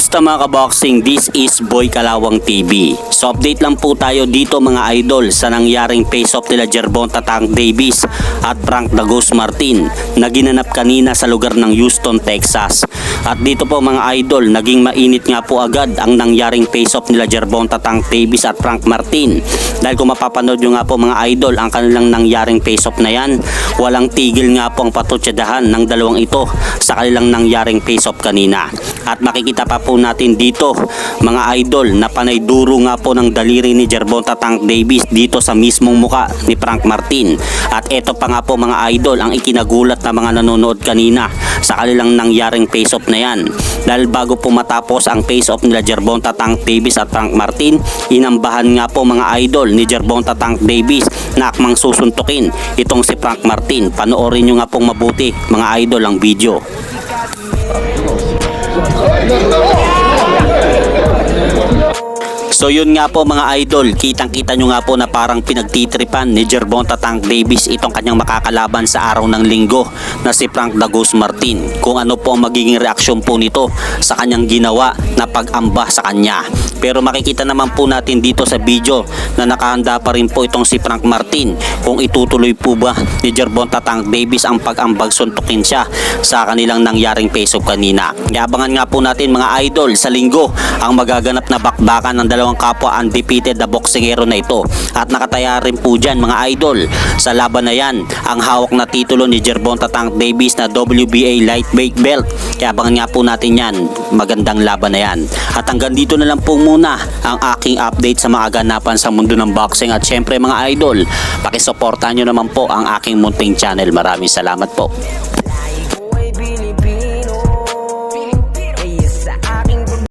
Kamusta mga kaboxing? This is Boy Kalawang TV. So update lang po tayo dito mga idol sa nangyaring face-off nila Gervonta Tank Davis at Frank The Ghost Martin na ginanap kanina sa lugar ng Houston, Texas. At dito po mga idol, naging mainit nga po agad ang nangyaring face-off nila Gervonta Tank Davis at Frank Martin. Dahil kung mapapanood nyo nga po mga idol, ang kanilang nangyaring face-off na yan, walang tigil nga po ang patutsadahan ng dalawang ito sa kanilang nangyaring face-off kanina. At makikita pa po natin dito mga idol na panay duro nga po ng daliri ni Gervonta Tank Davis dito sa mismong muka ni Frank Martin. At eto pa nga po mga idol ang ikinagulat na mga nanonood kanina sa kanilang nangyaring face-off na yan. Dahil bago po matapos ang face-off nila Gervonta Tank Davis at Frank Martin, inambahan nga po mga idol ni Gervonta Tank Davis na akmang susuntukin itong si Frank Martin. Panoorin nyo nga pong mabuti mga idol ang video. So yun nga po mga idol, kitang-kita nyo nga po na parang pinagtitripan ni Gervonta Tank Davis itong kanyang makakalaban sa araw ng linggo na si Frank The Ghost Martin. Kung ano po ang magiging reaksyon po nito sa kanyang ginawa na pag-amba sa kanya. Pero makikita naman po natin dito sa video na nakahanda pa rin po itong si Frank Martin kung itutuloy po ba ni Gervonta Tank Davis ang pag-ambag suntukin siya sa kanilang nangyaring face-off kanina. Iabangan nga po natin mga idol sa linggo ang magaganap na bakbakan ng dalawang kapwa undefeated na boksingero na ito. At nakataya rin po dyan mga idol sa laban na yan ang hawak na titulo ni Gervonta Tank Davis na WBA lightweight belt. Iabangan nga po natin yan, magandang laban na yan. At hanggang dito na lang po muna ang aking update sa mga ganapan sa mundo ng boxing. At syempre mga idol, pakisuportahan nyo naman po ang aking munting channel. Maraming salamat po.